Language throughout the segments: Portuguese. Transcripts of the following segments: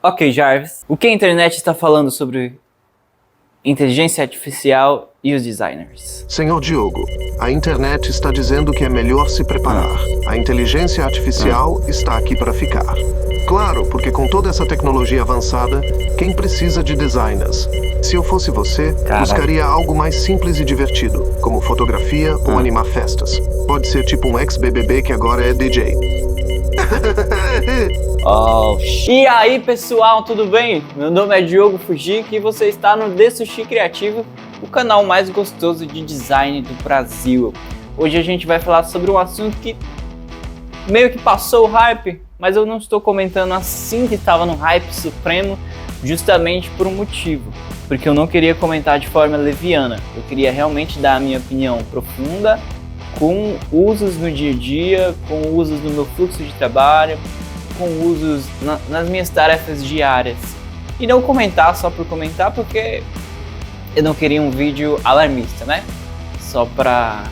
Ok, Jarvis, o que a internet está falando sobre inteligência artificial e os designers? Senhor Diogo, a internet está dizendo que é melhor se preparar. A inteligência artificial está aqui para ficar. Claro, porque com toda essa tecnologia avançada, quem precisa de designers? Se eu fosse você, buscaria algo mais simples e divertido, como fotografia ou animar festas. Pode ser tipo um ex-BBB que agora é DJ. E aí pessoal, tudo bem? Meu nome é Diogo Fujiki e você está no The Sushi Criativo, o canal mais gostoso de design do Brasil. Hoje a gente vai falar sobre um assunto que meio que passou o hype, mas eu não estou comentando assim que estava no hype supremo, justamente por um motivo. Porque eu não queria comentar de forma leviana, eu queria realmente dar a minha opinião profunda, com usos no dia a dia, com usos no meu fluxo de trabalho, com usos nas minhas tarefas diárias. E não comentar só por comentar, porque eu não queria um vídeo alarmista, né? Só pra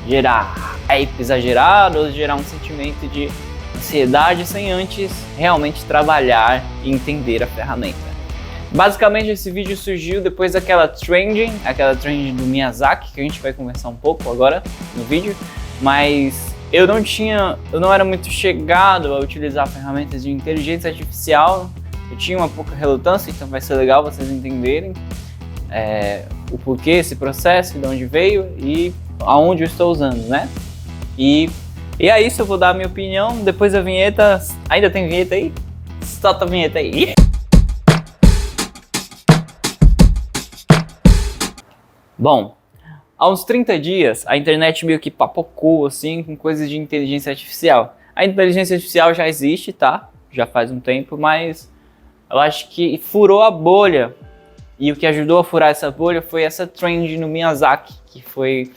gerar hype exagerado ou gerar um sentimento de ansiedade sem antes realmente trabalhar e entender a ferramenta. Basicamente esse vídeo surgiu depois daquela trend do Miyazaki, que a gente vai conversar um pouco agora no vídeo, mas eu não era muito chegado a utilizar ferramentas de inteligência artificial, eu tinha uma pouca relutância, então vai ser legal vocês entenderem o porquê, esse processo, de onde veio e aonde eu estou usando, né? E é isso, eu vou dar a minha opinião, depois da vinheta. Ainda tem vinheta aí? Solta a vinheta aí! Bom, há uns 30 dias a internet meio que papocou assim com coisas de inteligência artificial. A inteligência artificial já existe, tá? Já faz um tempo, mas eu acho que furou a bolha. E o que ajudou a furar essa bolha foi essa trend no Miyazaki, que foi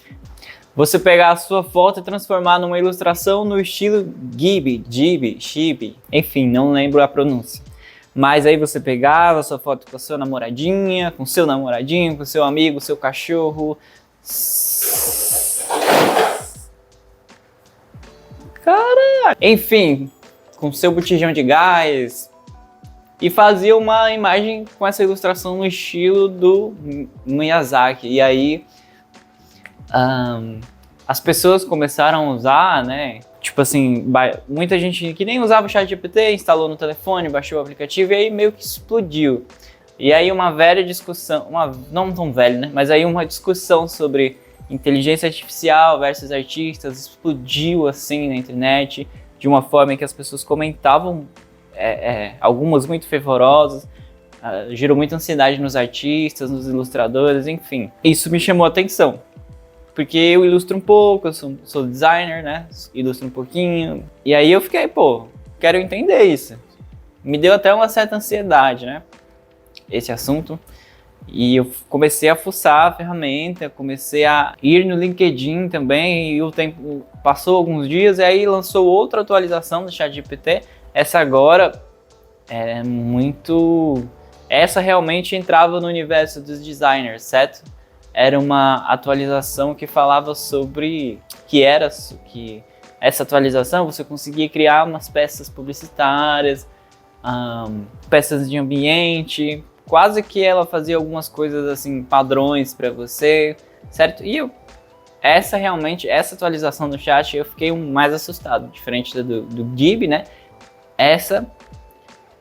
você pegar a sua foto e transformar numa ilustração no estilo Ghibli, enfim, não lembro a pronúncia. Mas aí você pegava a sua foto com a sua namoradinha, com seu namoradinho, com seu amigo, seu cachorro. Caralho! Enfim, com seu botijão de gás. E fazia uma imagem com essa ilustração no estilo do Miyazaki. E aí as pessoas começaram a usar, né? Tipo assim, muita gente que nem usava o ChatGPT instalou no telefone, baixou o aplicativo e aí meio que explodiu. E aí uma velha discussão, não tão velha, né? Mas aí uma discussão sobre inteligência artificial versus artistas explodiu assim na internet, de uma forma em que as pessoas comentavam, algumas muito fervorosas, gerou muita ansiedade nos artistas, nos ilustradores, enfim. Isso me chamou a atenção. Porque eu ilustro um pouco, eu sou designer, né? Ilustro um pouquinho. E aí eu fiquei, quero entender isso. Me deu até uma certa ansiedade, né? Esse assunto. E eu comecei a fuçar a ferramenta, comecei a ir no LinkedIn também. E o tempo passou alguns dias e aí lançou outra atualização do ChatGPT. Essa agora é muito... Essa realmente entrava no universo dos designers, certo? Era uma atualização que falava sobre que essa atualização você conseguia criar umas peças publicitárias, peças de ambiente, quase que ela fazia algumas coisas assim, padrões para você, certo? E essa atualização do chat eu fiquei mais assustado, diferente do Ghibli, né?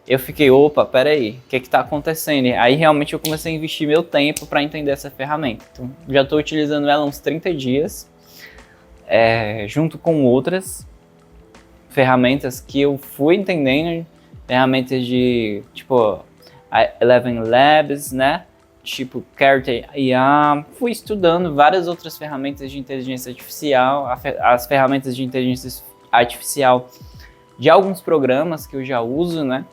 Eu fiquei, opa, peraí, o que está acontecendo? Aí realmente eu comecei a investir meu tempo para entender essa ferramenta. Então, já estou utilizando ela há uns 30 dias, junto com outras ferramentas que eu fui entendendo, ferramentas de, tipo, a Eleven Labs, né? Tipo, Character IA, fui estudando várias outras ferramentas de inteligência artificial, as ferramentas de inteligência artificial de alguns programas que eu já uso, né?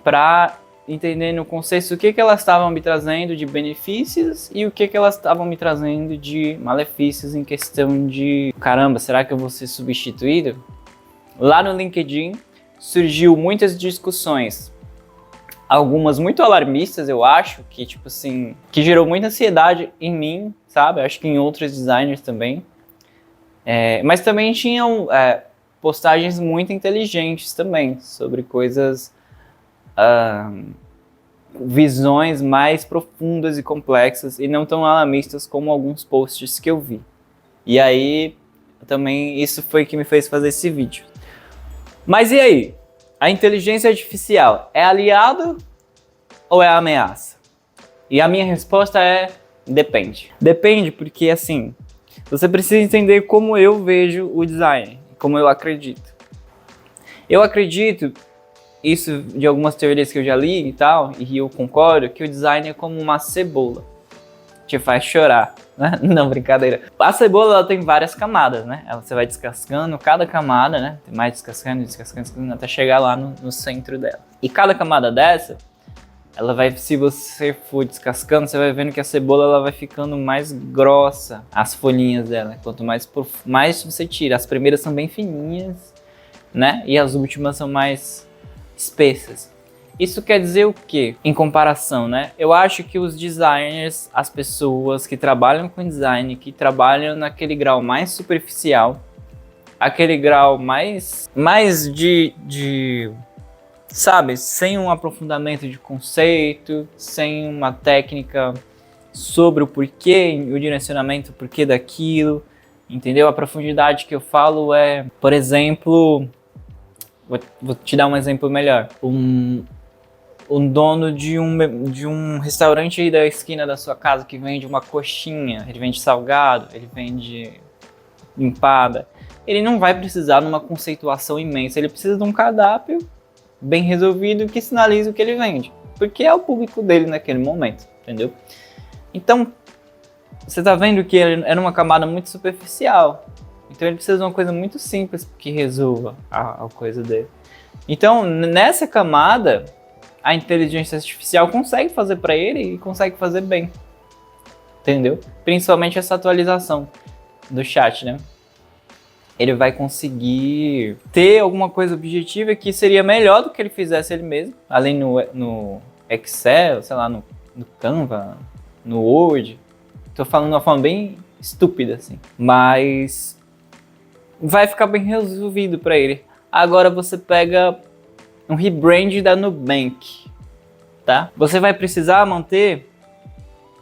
Para entender no conceito o que elas estavam me trazendo de benefícios e o que elas estavam me trazendo de malefícios em questão de caramba, será que eu vou ser substituído? Lá no LinkedIn surgiu muitas discussões, algumas muito alarmistas, eu acho, que tipo assim, que gerou muita ansiedade em mim, sabe? Acho que em outros designers também. Mas também tinham postagens muito inteligentes também, sobre coisas visões mais profundas e complexas e não tão alarmistas como alguns posts que eu vi. E aí, também isso foi que me fez fazer esse vídeo. Mas e aí? A inteligência artificial é aliado ou é ameaça? E a minha resposta é depende. Depende porque, assim, você precisa entender como eu vejo o design, como eu acredito. Eu acredito, isso de algumas teorias que eu já li e tal, e eu concordo, que o design é como uma cebola. Te faz chorar, né? Não, brincadeira. A cebola, ela tem várias camadas, né? Você vai descascando cada camada, né? Tem mais descascando, até chegar lá no centro dela. E cada camada dessa, ela vai, se você for descascando, você vai vendo que a cebola ela vai ficando mais grossa, as folhinhas dela. Quanto mais você tira. As primeiras são bem fininhas, né? E as últimas são mais espessas. Isso quer dizer o quê? Em comparação, né? Eu acho que os designers, as pessoas que trabalham com design, que trabalham naquele grau mais superficial, aquele grau mais sabe, sem um aprofundamento de conceito, sem uma técnica sobre o porquê, o direcionamento, o porquê daquilo, entendeu? A profundidade que eu falo é, por exemplo, vou te dar um exemplo melhor. Um dono de um restaurante aí da esquina da sua casa que vende uma coxinha, ele vende salgado, ele vende empada, ele não vai precisar de uma conceituação imensa, ele precisa de um cardápio bem resolvido que sinalize o que ele vende, porque é o público dele naquele momento, entendeu? Então, você tá vendo que ele é numa camada muito superficial, então ele precisa de uma coisa muito simples que resolva a coisa dele. Então, nessa camada, a inteligência artificial consegue fazer para ele e consegue fazer bem, entendeu? Principalmente essa atualização do chat, né? Ele vai conseguir ter alguma coisa objetiva que seria melhor do que ele fizesse ele mesmo, além no Excel, sei lá, no Canva, no Word. Tô falando de uma forma bem estúpida, assim. Mas vai ficar bem resolvido para ele. Agora você pega um rebrand da Nubank, tá? Você vai precisar manter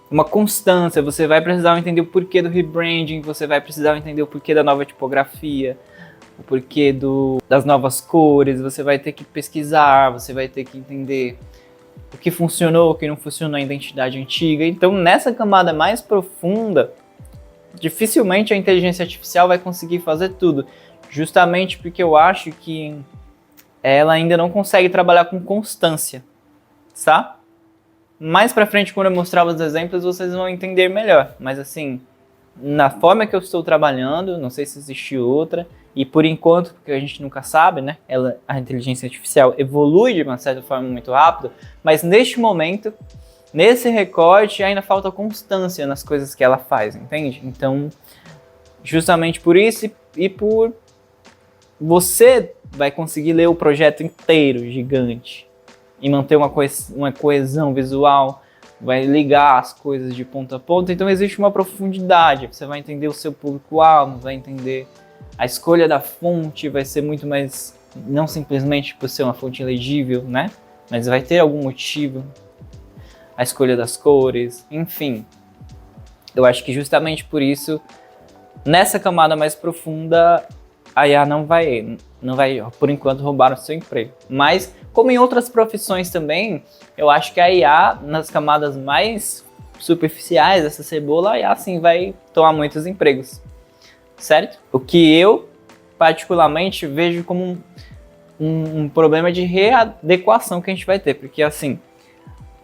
uma constância, você vai precisar entender o porquê do rebranding, você vai precisar entender o porquê da nova tipografia, o porquê das novas cores, você vai ter que pesquisar, você vai ter que entender o que funcionou, o que não funcionou na identidade antiga. Então, nessa camada mais profunda, dificilmente a inteligência artificial vai conseguir fazer tudo, justamente porque eu acho que ela ainda não consegue trabalhar com constância, tá? Mais pra frente, quando eu mostrar os exemplos, vocês vão entender melhor. Mas assim, na forma que eu estou trabalhando, não sei se existe outra, e por enquanto, porque a gente nunca sabe, né? A inteligência artificial evolui de uma certa forma muito rápido, mas neste momento, nesse recorte, ainda falta constância nas coisas que ela faz, entende? Então, justamente por isso e por você vai conseguir ler o projeto inteiro, gigante, e manter uma coesão visual, vai ligar as coisas de ponta a ponta. Então existe uma profundidade, você vai entender o seu público-alvo, vai entender a escolha da fonte, vai ser muito mais, não simplesmente por ser uma fonte legível, né? Mas vai ter algum motivo, a escolha das cores, enfim. Eu acho que justamente por isso, nessa camada mais profunda, a IA não vai, por enquanto, roubar o seu emprego. Mas, como em outras profissões também, eu acho que a IA, nas camadas mais superficiais dessa cebola, a IA sim vai tomar muitos empregos, certo? O que eu, particularmente, vejo como um problema de readequação que a gente vai ter, porque assim,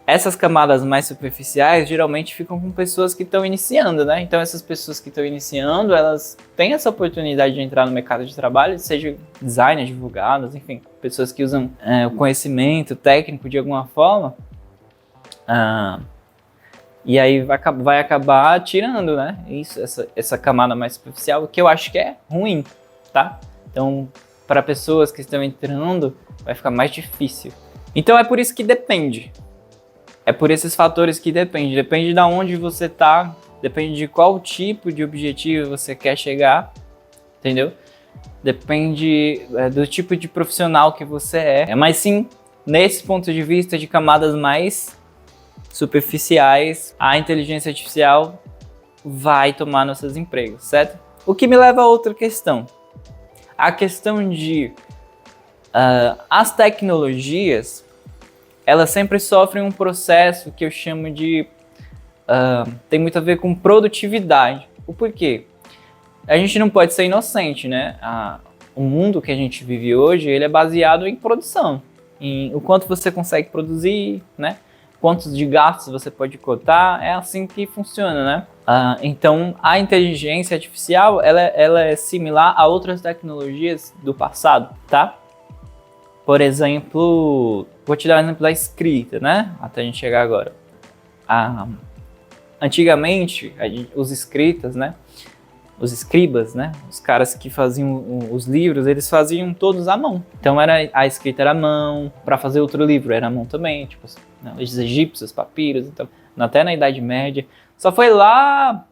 essas camadas mais superficiais geralmente ficam com pessoas que estão iniciando, né? Então essas pessoas que estão iniciando, elas têm essa oportunidade de entrar no mercado de trabalho, seja designers, advogados, enfim, pessoas que usam o conhecimento técnico de alguma forma, e aí vai acabar tirando, né? Isso, essa camada mais superficial, que eu acho que é ruim, tá? Então, para pessoas que estão entrando, vai ficar mais difícil. Então é por isso que depende. É por esses fatores que depende. Depende de onde você tá, depende de qual tipo de objetivo você quer chegar, entendeu? Depende do tipo de profissional que você é. Mas sim, nesse ponto de vista de camadas mais superficiais, a inteligência artificial vai tomar nossos empregos, certo? O que me leva a outra questão. A questão de as tecnologias, elas sempre sofrem um processo que eu chamo de... tem muito a ver com produtividade. O porquê? A gente não pode ser inocente, né? O mundo que a gente vive hoje, ele é baseado em produção. Em o quanto você consegue produzir, né? Quantos de gastos você pode cotar, é assim que funciona, né? Então, a inteligência artificial, ela é similar a outras tecnologias do passado, tá? Por exemplo, vou te dar um exemplo da escrita, né? Até a gente chegar agora. Antigamente, os escritas, né? Os escribas, né? Os caras que faziam os livros, eles faziam todos à mão. Então a escrita era à mão, para fazer outro livro era à mão também, tipo, né? Os egípcios, papiros, então, até na Idade Média. Só foi lá,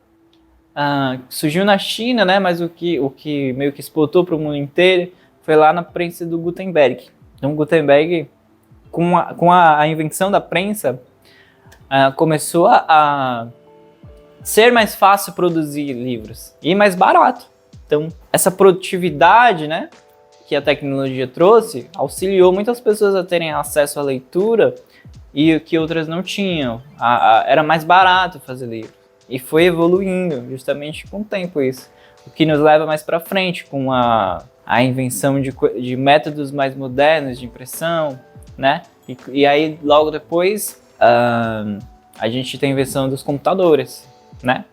surgiu na China, né? Mas o que meio que exportou para o mundo inteiro foi lá na prensa do Gutenberg. Então Gutenberg, com a invenção da prensa, começou a ser mais fácil produzir livros e mais barato. Então, essa produtividade, né, que a tecnologia trouxe, auxiliou muitas pessoas a terem acesso à leitura e que outras não tinham. Era mais barato fazer livro. E foi evoluindo justamente com o tempo isso. O que nos leva mais para frente com a invenção de métodos mais modernos de impressão, né? E aí, logo depois, a gente tem a invenção dos computadores, né?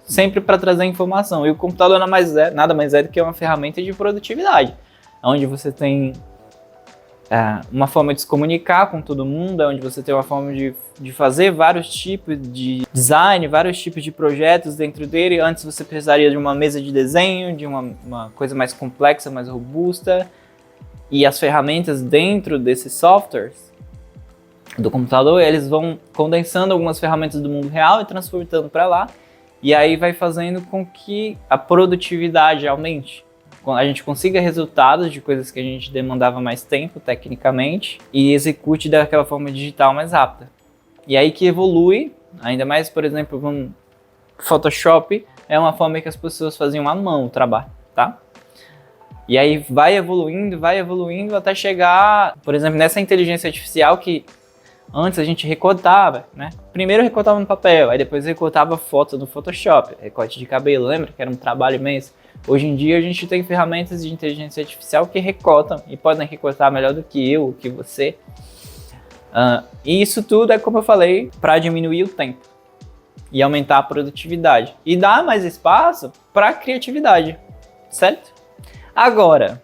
Sempre para trazer informação. E o computador nada mais é do que uma ferramenta de produtividade, onde você tem uma forma de se comunicar com todo mundo, onde você tem uma forma de fazer vários tipos de design, vários tipos de projetos dentro dele. Antes você precisaria de uma mesa de desenho, de uma coisa mais complexa, mais robusta. E as ferramentas dentro desses softwares do computador, eles vão condensando algumas ferramentas do mundo real e transportando para lá, e aí vai fazendo com que a produtividade aumente, a gente consiga resultados de coisas que a gente demandava mais tempo tecnicamente e execute daquela forma digital mais rápida. E aí que evolui, ainda mais, por exemplo, Photoshop é uma forma que as pessoas faziam à mão o trabalho, tá? E aí vai evoluindo até chegar, por exemplo, nessa inteligência artificial que antes a gente recortava, né? Primeiro recortava no papel, aí depois recortava foto no Photoshop, recorte de cabelo, lembra que era um trabalho imenso? Hoje em dia a gente tem ferramentas de inteligência artificial que recortam e podem recortar melhor do que eu, que você. E isso tudo é, como eu falei, para diminuir o tempo e aumentar a produtividade e dar mais espaço para a criatividade, certo? Agora,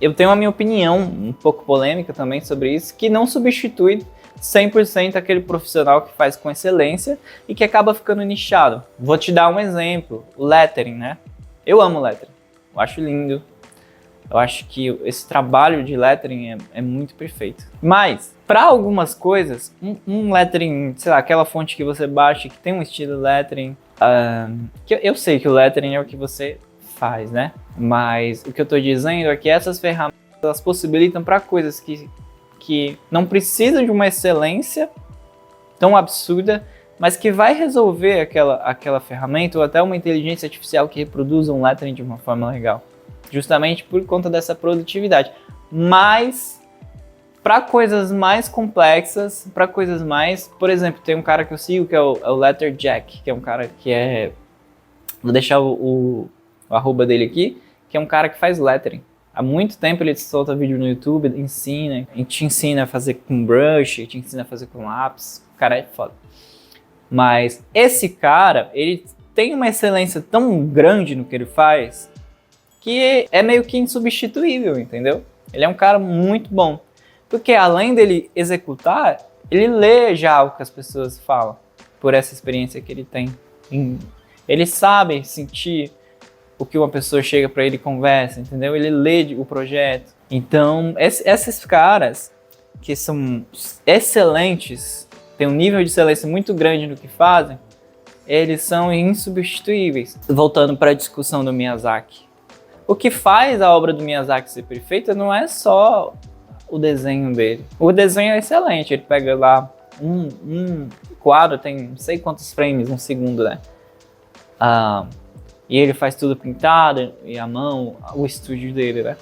eu tenho a minha opinião, um pouco polêmica também sobre isso, que não substitui 100% aquele profissional que faz com excelência e que acaba ficando nichado. Vou te dar um exemplo, o lettering, né? Eu amo lettering, eu acho lindo, eu acho que esse trabalho de lettering é muito perfeito. Mas, para algumas coisas, um lettering, sei lá, aquela fonte que você baixa que tem um estilo lettering, que eu sei que o lettering é o que você faz, né? Mas o que eu tô dizendo é que essas ferramentas, elas possibilitam para coisas que não precisam de uma excelência tão absurda, mas que vai resolver aquela ferramenta, ou até uma inteligência artificial que reproduza um lettering de uma forma legal. Justamente por conta dessa produtividade. Mas, para coisas mais complexas, para coisas mais... Por exemplo, tem um cara que eu sigo que é o Letterjack, que é um cara que é... Vou deixar o arroba dele aqui, que é um cara que faz lettering. Há muito tempo ele solta vídeo no YouTube, te ensina a fazer com brush, te ensina a fazer com lápis. O cara é foda. Mas esse cara, ele tem uma excelência tão grande no que ele faz, que é meio que insubstituível, entendeu? Ele é um cara muito bom. Porque além dele executar, ele lê já o que as pessoas falam, por essa experiência que ele tem. Ele sabe sentir o que uma pessoa chega para ele e conversa, entendeu? Ele lê o projeto. Então, esses caras que são excelentes, têm um nível de excelência muito grande no que fazem, eles são insubstituíveis. Voltando para a discussão do Miyazaki. O que faz a obra do Miyazaki ser perfeita não é só o desenho dele. O desenho é excelente, ele pega lá um quadro, tem não sei quantos frames, um segundo, né? E ele faz tudo pintado, e a mão, o estúdio dele, né?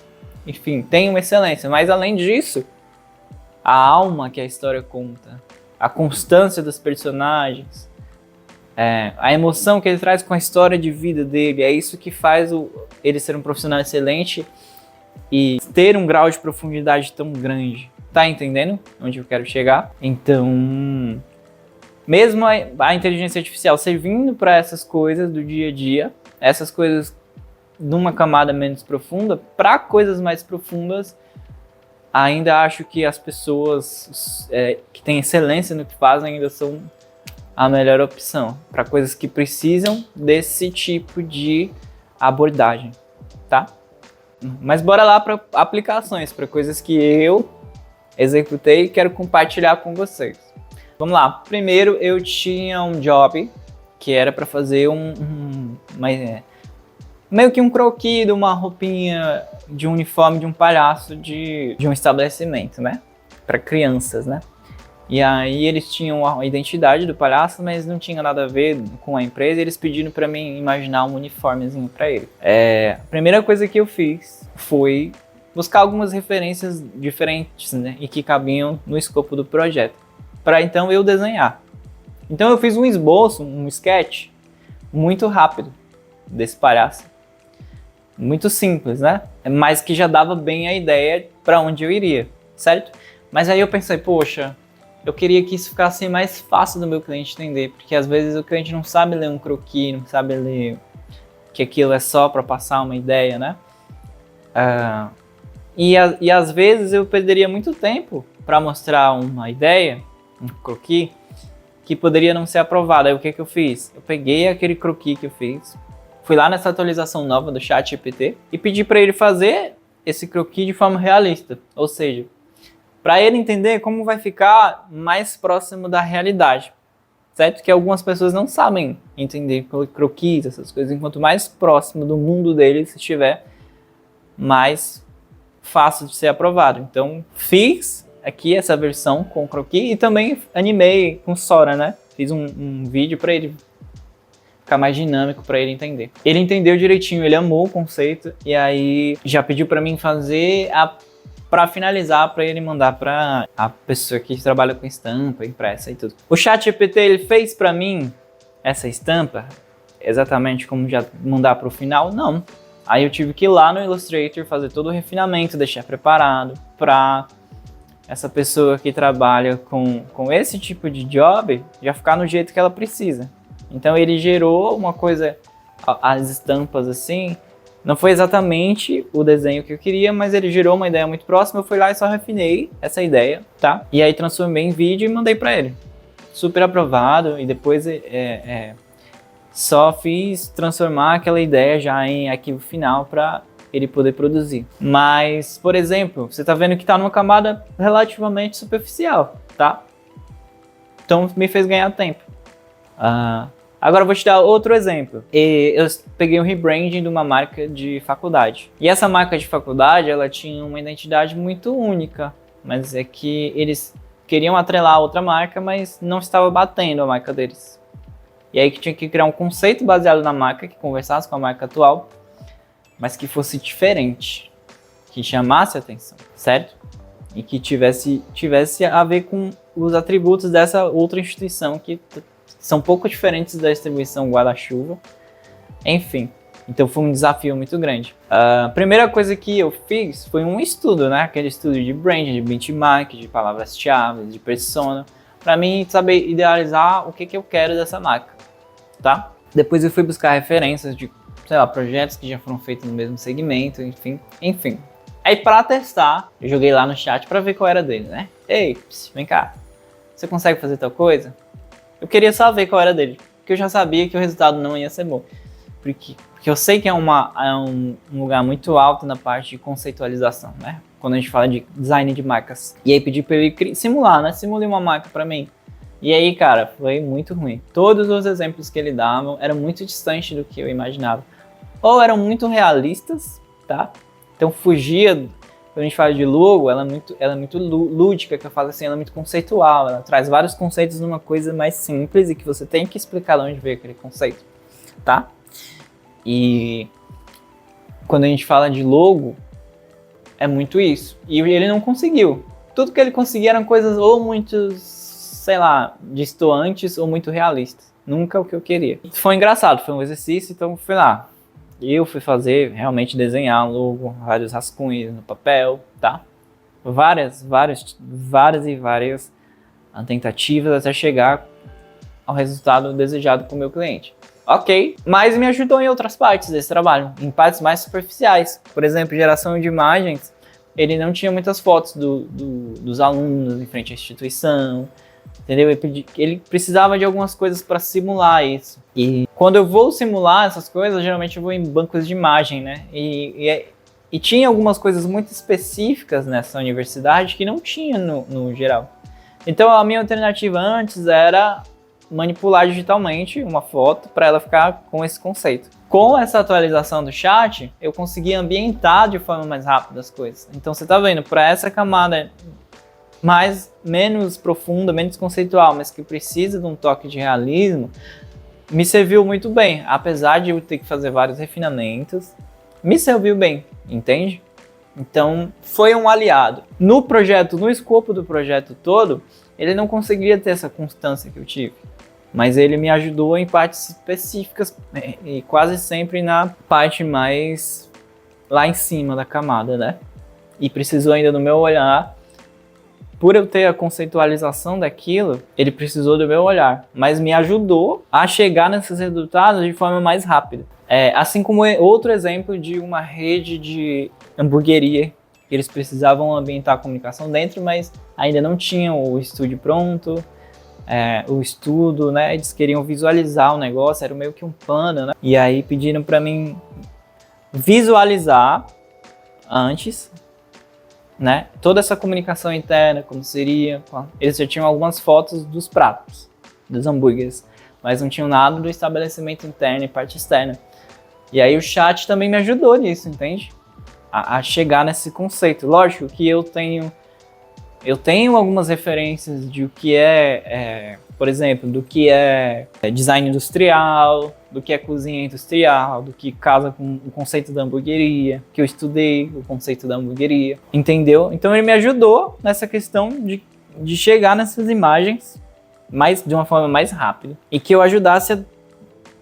Enfim, tem uma excelência, mas além disso, a alma que a história conta, a constância dos personagens, a emoção que ele traz com a história de vida dele, é isso que faz ele ser um profissional excelente e ter um grau de profundidade tão grande. Tá entendendo onde eu quero chegar? Então, mesmo a inteligência artificial servindo para essas coisas do dia a dia, essas coisas numa camada menos profunda, para coisas mais profundas, ainda acho que as pessoas que têm excelência no que fazem ainda são a melhor opção para coisas que precisam desse tipo de abordagem, tá? Mas bora lá para aplicações, para coisas que eu executei e quero compartilhar com vocês. Vamos lá. Primeiro, eu tinha um job que era para fazer meio que um croquis de uma roupinha de um uniforme de um palhaço de um estabelecimento, né? Para crianças, né? E aí eles tinham a identidade do palhaço, mas não tinha nada a ver com a empresa, e eles pediram para mim imaginar um uniformezinho para ele. A primeira coisa que eu fiz foi buscar algumas referências diferentes, né? E que cabiam no escopo do projeto, para então eu desenhar. Então eu fiz um esboço, um sketch muito rápido desse palhaço. Muito simples, né? Mas que já dava bem a ideia para onde eu iria, certo? Mas aí eu pensei, poxa, eu queria que isso ficasse mais fácil do meu cliente entender, porque às vezes o cliente não sabe ler um croquis, não sabe ler que aquilo é só para passar uma ideia, né? E às vezes eu perderia muito tempo para mostrar uma ideia, um croquis, que poderia não ser aprovado. Aí o que eu fiz? Eu peguei aquele croquis que eu fiz, fui lá nessa atualização nova do ChatGPT e pedi para ele fazer esse croquis de forma realista, ou seja, para ele entender como vai ficar mais próximo da realidade, certo? Que algumas pessoas não sabem entender croquis, essas coisas, enquanto mais próximo do mundo deles estiver, mais fácil de ser aprovado. Então, fiz aqui essa versão com croquis e também animei com Sora, né? Fiz um vídeo para ele ficar mais dinâmico, para ele entender. Ele entendeu direitinho, ele amou o conceito e aí já pediu para mim fazer para finalizar, para ele mandar para a pessoa que trabalha com estampa, impressa e tudo. O ChatGPT ele fez para mim essa estampa exatamente como já mandar para o final? Não. Aí eu tive que ir lá no Illustrator fazer todo o refinamento, deixar preparado para essa pessoa que trabalha com esse tipo de job já ficar no jeito que ela precisa. Então ele gerou uma coisa, as estampas assim, não foi exatamente o desenho que eu queria, mas ele gerou uma ideia muito próxima, eu fui lá e só refinei essa ideia, tá? E aí transformei em vídeo e mandei para ele. Super aprovado, e depois só fiz transformar aquela ideia já em arquivo final para ele poder produzir. Mas, por exemplo, você tá vendo que tá numa camada relativamente superficial, tá? Então me fez ganhar tempo. Agora eu vou te dar outro exemplo. Eu peguei um rebranding de uma marca de faculdade. E essa marca de faculdade, ela tinha uma identidade muito única. Mas é que eles queriam atrelar a outra marca, mas não estava batendo a marca deles. E aí que tinha que criar um conceito baseado na marca, que conversasse com a marca atual, mas que fosse diferente, que chamasse a atenção, certo? E que tivesse a ver com os atributos dessa outra instituição que são um pouco diferentes da distribuição guarda-chuva. Enfim, então foi um desafio muito grande. A primeira coisa que eu fiz foi um estudo, né? Aquele estudo de brand, de benchmark, de palavras-chave, de persona, para mim saber idealizar o que eu quero dessa marca, tá? Depois eu fui buscar referências de, sei lá, projetos que já foram feitos no mesmo segmento, enfim. Aí para testar, eu joguei lá no chat para ver qual era dele, né? Ei, vem cá, você consegue fazer tal coisa? Eu queria só ver qual era dele, porque eu já sabia que o resultado não ia ser bom. Porque eu sei que é um lugar muito alto na parte de conceitualização, né? Quando a gente fala de design de marcas. E aí pedi para ele simular, né? Simule uma marca para mim. E aí, cara, foi muito ruim. Todos os exemplos que ele dava eram muito distantes do que eu imaginava. Ou eram muito realistas, tá? Então fugia quando a gente fala de logo, ela é muito lúdica, que eu falo assim, ela é muito conceitual, ela traz vários conceitos numa coisa mais simples e que você tem que explicar de onde veio aquele conceito, tá? E quando a gente fala de logo, é muito isso. E ele não conseguiu. Tudo que ele conseguia eram coisas ou muito, sei lá, distantes ou muito realistas. Nunca o que eu queria. Foi engraçado, foi um exercício, então fui lá. Eu fui fazer, realmente desenhar um logo, vários rascunhos no papel, tá? Várias tentativas até chegar ao resultado desejado com o meu cliente. Ok, mas me ajudou em outras partes desse trabalho, em partes mais superficiais. Por exemplo, geração de imagens, ele não tinha muitas fotos dos alunos em frente à instituição, entendeu? Ele precisava de algumas coisas para simular isso. E quando eu vou simular essas coisas, geralmente eu vou em bancos de imagem, né? E tinha algumas coisas muito específicas nessa universidade que não tinha no geral. Então a minha alternativa antes era manipular digitalmente uma foto para ela ficar com esse conceito. Com essa atualização do chat, eu consegui ambientar de forma mais rápida as coisas. Então você tá vendo, para essa camada menos profunda, menos conceitual, mas que precisa de um toque de realismo, me serviu muito bem. Apesar de eu ter que fazer vários refinamentos, me serviu bem, entende? Então, foi um aliado. No escopo do projeto todo, ele não conseguiria ter essa constância que eu tive. Mas ele me ajudou em partes específicas e quase sempre na parte mais lá em cima da camada, né? E precisou ainda do meu olhar. Por eu ter a conceitualização daquilo, ele precisou do meu olhar, mas me ajudou a chegar nesses resultados de forma mais rápida. Assim como outro exemplo de uma rede de hamburgueria, que eles precisavam ambientar a comunicação dentro, mas ainda não tinham o estúdio pronto, o estudo, né? Eles queriam visualizar o negócio, era meio que um plano, né? E aí pediram para mim visualizar antes, né? Toda essa comunicação interna, como seria. Eles já tinham algumas fotos dos pratos, dos hambúrgueres, mas não tinham nada do estabelecimento interno e parte externa. E aí o chat também me ajudou nisso, entende? A chegar nesse conceito. Lógico que eu tenho algumas referências de o que por exemplo, do que é design industrial, do que é cozinha industrial, do que casa com o conceito da hamburgueria, que eu estudei o conceito da hamburgueria, entendeu? Então ele me ajudou nessa questão de chegar nessas imagens de uma forma mais rápida e que eu ajudasse a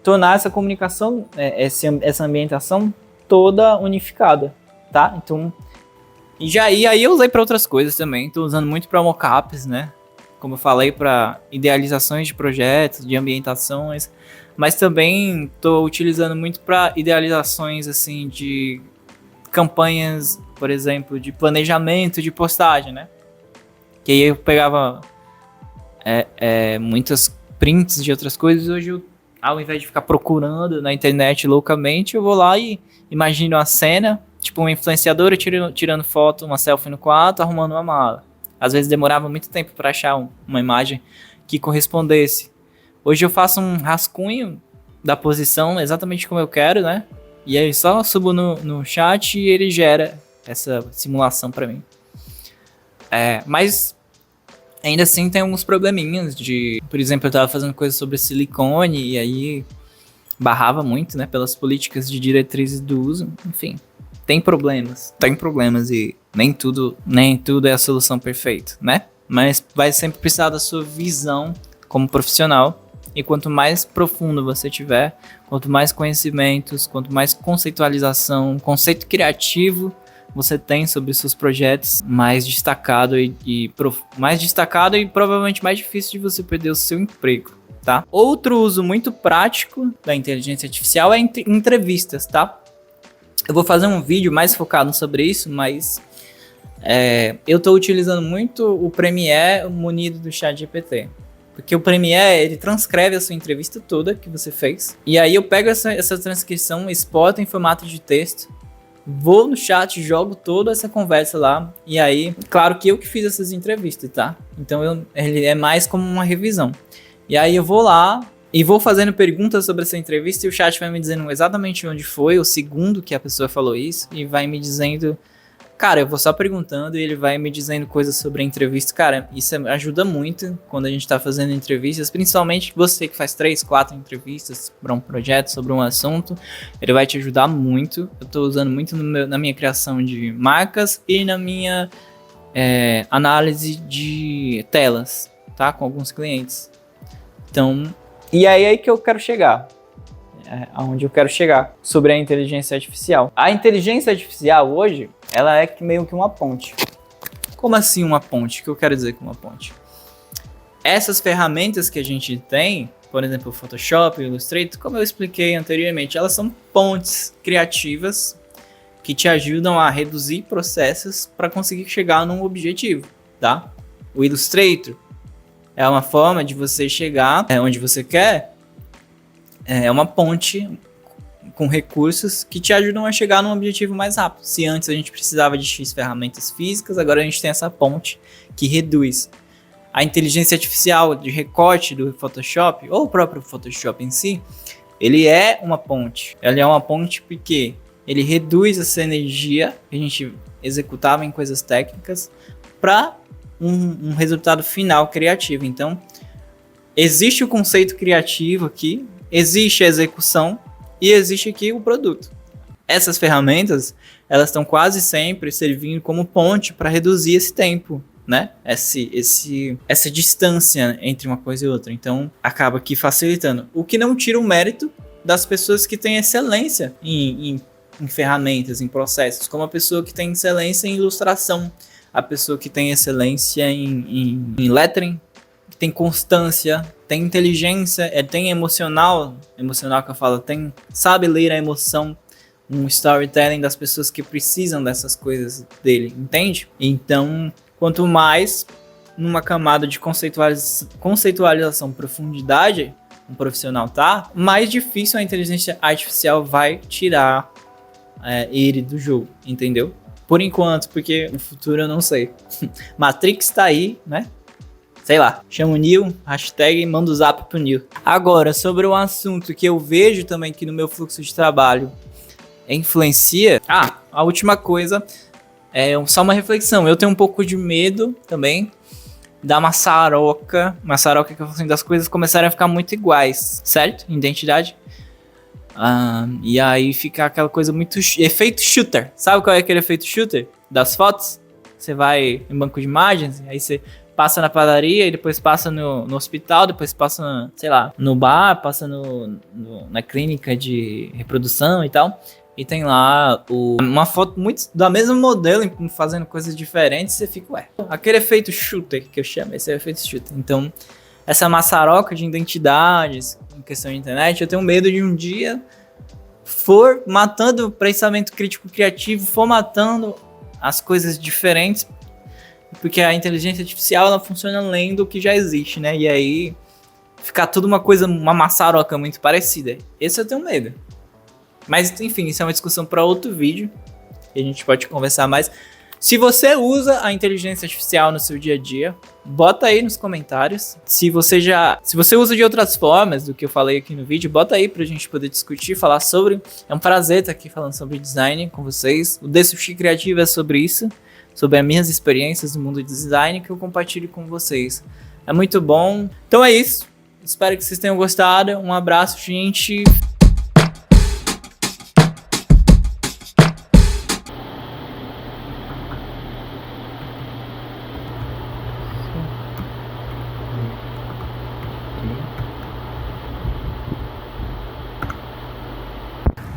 tornar essa comunicação, essa ambientação toda unificada, tá? Então, e aí eu usei para outras coisas também, estou usando muito para mockups, né? Como eu falei, para idealizações de projetos, de ambientações, mas também estou utilizando muito para idealizações assim de campanhas, por exemplo, de planejamento de postagem, né? Que aí eu pegava muitas prints de outras coisas. Hoje eu, ao invés de ficar procurando na internet loucamente, eu vou lá e imagino a cena, tipo uma influenciadora tirando foto, uma selfie no quarto, arrumando uma mala. Às vezes demorava muito tempo para achar uma imagem que correspondesse. Hoje eu faço um rascunho da posição exatamente como eu quero, né? E aí só subo no chat e ele gera essa simulação para mim. Mas ainda assim tem alguns probleminhas por exemplo, eu tava fazendo coisa sobre silicone e aí barrava muito, né? Pelas políticas de diretrizes do uso, enfim. Tem problemas e nem tudo é a solução perfeita, né? Mas vai sempre precisar da sua visão como profissional, e quanto mais profundo você tiver, quanto mais conhecimentos, quanto mais conceitualização, conceito criativo você tem sobre os seus projetos, mais destacado e provavelmente mais difícil de você perder o seu emprego, tá? Outro uso muito prático da inteligência artificial é entrevistas, tá? Eu vou fazer um vídeo mais focado sobre isso, mas eu estou utilizando muito o Premiere munido do ChatGPT. Porque o Premiere, ele transcreve a sua entrevista toda que você fez. E aí eu pego essa transcrição, exporto em formato de texto, vou no chat, jogo toda essa conversa lá. E aí, claro que eu que fiz essas entrevistas, tá? Então ele é mais como uma revisão. E aí eu vou lá e vou fazendo perguntas sobre essa entrevista e o chat vai me dizendo exatamente onde foi, o segundo que a pessoa falou isso, e vai me dizendo Cara, eu vou só perguntando e ele vai me dizendo coisas sobre a entrevista. Cara, isso ajuda muito quando a gente tá fazendo entrevistas, principalmente você que faz 3, 4 entrevistas para um projeto, sobre um assunto. Ele vai te ajudar muito. Eu tô usando muito na minha criação de marcas e na minha análise de telas, tá? Com alguns clientes. Então, e aí que eu quero chegar. Aonde eu quero chegar sobre a inteligência artificial. A inteligência artificial hoje, ela é meio que uma ponte. Como assim uma ponte? O que eu quero dizer com uma ponte? Essas ferramentas que a gente tem, por exemplo, o Photoshop, o Illustrator, como eu expliquei anteriormente, elas são pontes criativas que te ajudam a reduzir processos para conseguir chegar num objetivo, tá? O Illustrator é uma forma de você chegar onde você quer. É uma ponte com recursos que te ajudam a chegar num objetivo mais rápido. Se antes a gente precisava de X ferramentas físicas, agora a gente tem essa ponte que reduz. A inteligência artificial de recorte do Photoshop, ou o próprio Photoshop em si, ele é uma ponte. Ele é uma ponte porque ele reduz essa energia que a gente executava em coisas técnicas para um resultado final criativo. Então, existe o conceito criativo aqui, existe a execução e existe aqui o produto. Essas ferramentas, elas estão quase sempre servindo como ponte para reduzir esse tempo, né? Essa distância entre uma coisa e outra. Então, acaba aqui facilitando. O que não tira o mérito das pessoas que têm excelência em ferramentas, em processos, como a pessoa que tem excelência em ilustração, a pessoa que tem excelência em lettering, que tem constância, tem inteligência, tem emocional que eu falo, sabe ler a emoção, um storytelling das pessoas que precisam dessas coisas dele, entende? Então, quanto mais numa camada de conceitualização, profundidade um profissional tá, mais difícil a inteligência artificial vai tirar ele do jogo, entendeu? Por enquanto, porque o futuro eu não sei. Matrix tá aí, né? Sei lá, chama o Neil, hashtag manda o zap pro Neil. Agora, sobre um assunto que eu vejo também que no meu fluxo de trabalho influencia. A última coisa é só uma reflexão. Eu tenho um pouco de medo também da maçaroca que eu falo assim, das coisas começarem a ficar muito iguais, certo? Identidade. E aí fica aquela coisa muito... efeito shooter. Sabe qual é aquele efeito shooter das fotos? Você vai em banco de imagens, aí você passa na padaria, e depois passa no hospital, depois passa, sei lá, no bar, passa na clínica de reprodução e tal. E tem lá uma foto muito da mesma modelo, fazendo coisas diferentes, você fica, aquele efeito shooter que eu chamo, esse é o efeito shooter. Então, essa maçaroca de identidades em questão de internet, eu tenho medo de um dia for matando o pensamento crítico criativo, formatando as coisas diferentes, porque a inteligência artificial ela funciona além do que já existe, né? E aí ficar tudo uma maçaroca muito parecida. Esse eu tenho medo. Mas enfim, isso é uma discussão para outro vídeo e a gente pode conversar mais. Se você usa a inteligência artificial no seu dia a dia, bota aí nos comentários. Se você usa de outras formas do que eu falei aqui no vídeo, bota aí pra gente poder discutir, falar sobre. É um prazer estar aqui falando sobre design com vocês. O The Sushi Criativo é sobre isso, sobre as minhas experiências no mundo de design que eu compartilho com vocês. É muito bom. Então é isso. Espero que vocês tenham gostado. Um abraço, gente.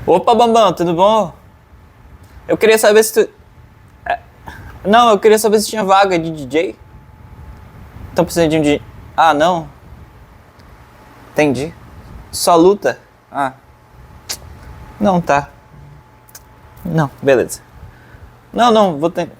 Opa, Bambam, tudo bom? Eu queria saber se tu... Não, eu queria saber se tinha vaga de DJ. Estão precisando de um DJ. Não. Entendi. Só luta? Não, tá. Não, beleza. Não, vou ter...